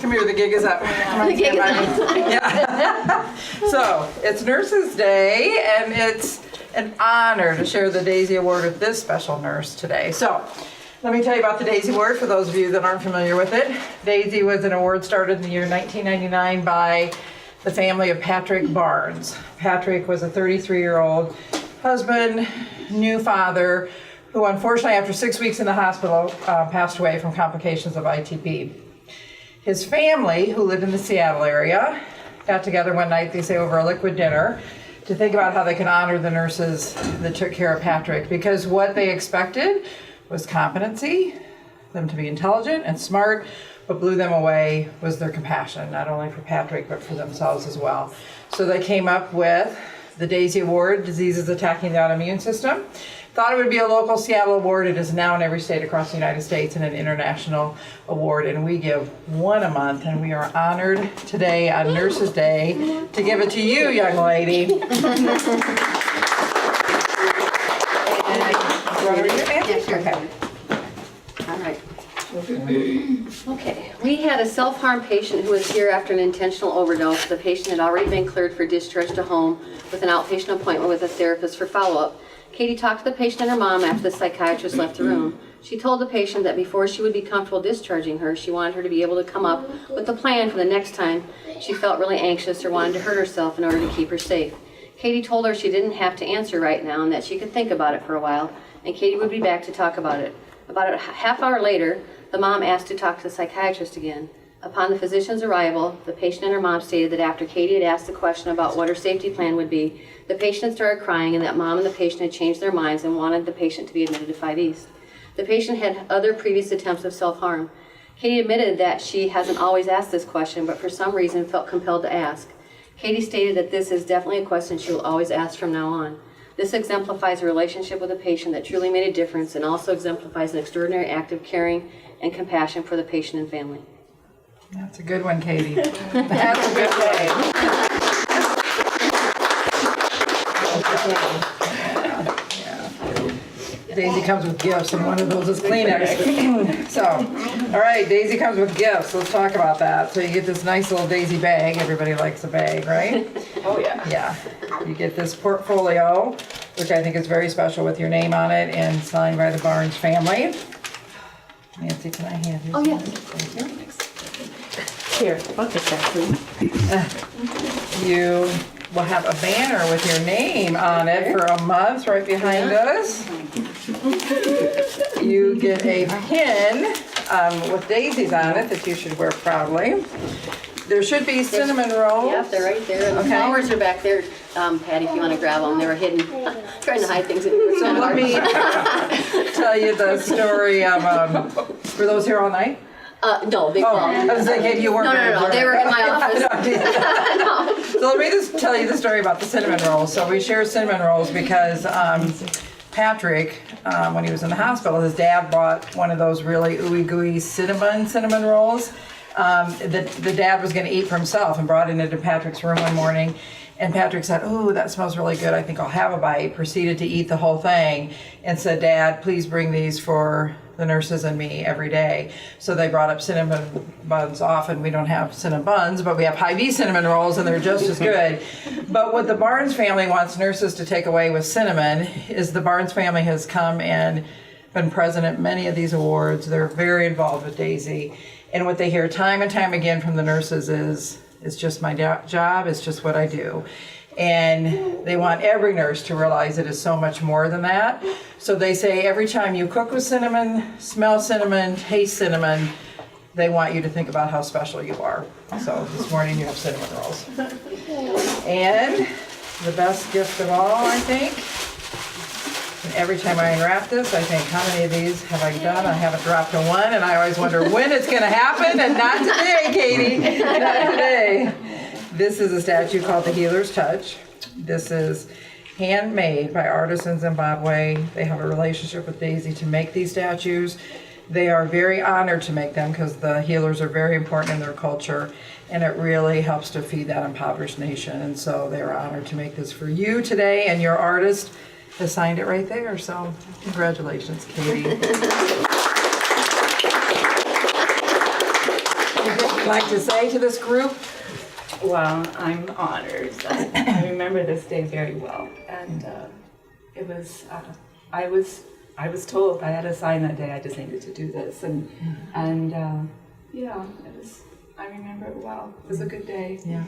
Come here, the gig is up. Come on, stand by me. Yeah. So, it's Nurses Day, and it's an honor to share the Daisy Award with this special nurse today. So, let me tell you about the Daisy Award for those of you that aren't familiar with it. Daisy was an award started in the year 1999 by the family of Patrick Barnes. Patrick was a 33-year-old husband, new father, who unfortunately after 6 weeks in the hospital passed away from complications of ITP. His family, who lived in the Seattle area, got together one night, they say over a liquid dinner, to think about how they could honor the nurses that took care of Patrick, because what they expected was competency, them to be intelligent and smart. What blew them away was their compassion, not only for Patrick, but for themselves as well. So they came up with the Daisy Award, Diseases Attacking the Autoimmune System. Thought it would be a local Seattle award. It is now in every state across the United States and an international award. And we give one a month, and we are honored today on Nurses Day to give it to you, young lady. And, you want to read it, Nancy? Yeah, sure. Okay. All right. Okay, we had a self-harm patient who was here after an intentional overdose. The patient had already been cleared for discharge to home with an outpatient appointment with a therapist for follow-up. Katie talked to the patient and her mom after the psychiatrist left the room. She told the patient that before she would be comfortable discharging her, she wanted her to be able to come up with a plan for the next time she felt really anxious or wanted to hurt herself in order to keep her safe. Katie told her she didn't have to answer right now and that she could think about it for a while, and Katie would be back to talk about it. About a half hour later, the mom asked to talk to the psychiatrist again. Upon the physician's arrival, the patient and her mom stated that after Katie had asked the question about what her safety plan would be, the patient started crying and that mom and the patient had changed their minds and wanted the patient to be admitted to 5 East. The patient had other previous attempts of self-harm. Katie admitted that she hasn't always asked this question, but for some reason felt compelled to ask. Katie stated that this is definitely a question she will always ask from now on. This exemplifies a relationship with a patient that truly made a difference and also exemplifies an extraordinary act of caring and compassion for the patient and family. That's a good one, Katie. That's a good day. Daisy comes with gifts, and one of those is Kleenex. So, all right, Daisy comes with gifts. Let's talk about that. So you get this nice little Daisy bag. Everybody likes a bag, right? Oh, yeah. Yeah. You get this portfolio, which I think is very special, with your name on it and signed by the Barnes family. Nancy, can I hand you? Oh, yeah. Thank you. Here, I'll take that, please. You will have a banner with your name on it for a month right behind us. You get a pin with daisies on it that you should wear proudly. There should be cinnamon rolls. Yeah, they're right there. And the flowers are back there, Patty, if you want to grab them. They were hidden. Trying to hide things. So let me tell you the story of, were those here all night? No, they Oh, I was thinking you weren't. No. They were in my office. No. So let me just tell you the story about the cinnamon rolls. So we share cinnamon rolls because Patrick, when he was in the hospital, his dad bought one of those really ooey gooey cinnamon rolls. The dad was going to eat for himself and brought it into Patrick's room one morning. And Patrick said, "Oh, that smells really good. I think I'll have a bite." Proceeded to eat the whole thing and said, "Dad, please bring these for the nurses and me every day." So they brought up cinnamon buns. Often we don't have cinnamon buns, but we have Hy-Vee cinnamon rolls, and they're just as good. But what the Barnes family wants nurses to take away with cinnamon is the Barnes family has come and been present at many of these awards. They're very involved with Daisy. And what they hear time and time again from the nurses is, "It's just my job, it's just what I do." And they want every nurse to realize it is so much more than that. So they say every time you cook with cinnamon, smell cinnamon, taste cinnamon, they want you to think about how special you are. So this morning you have cinnamon rolls. And the best gift of all, I think, and every time I unwrap this, I think, how many of these have I done? I haven't dropped a one, and I always wonder when it's going to happen, and not today, Katie, not today. This is a statue called the Healer's Touch. This is handmade by artists in Zimbabwe. They have a relationship with Daisy to make these statues. They are very honored to make them because the healers are very important in their culture, and it really helps to feed that impoverished nation. And so they are honored to make this for you today, and your artist has signed it right there. So congratulations, Katie. you'd like to say to this group? Well, I'm honored. I remember this day very well, and it was. I was told I had a sign that day. I just needed to do this, and yeah, it was. I remember it well. It was a good day. Yeah.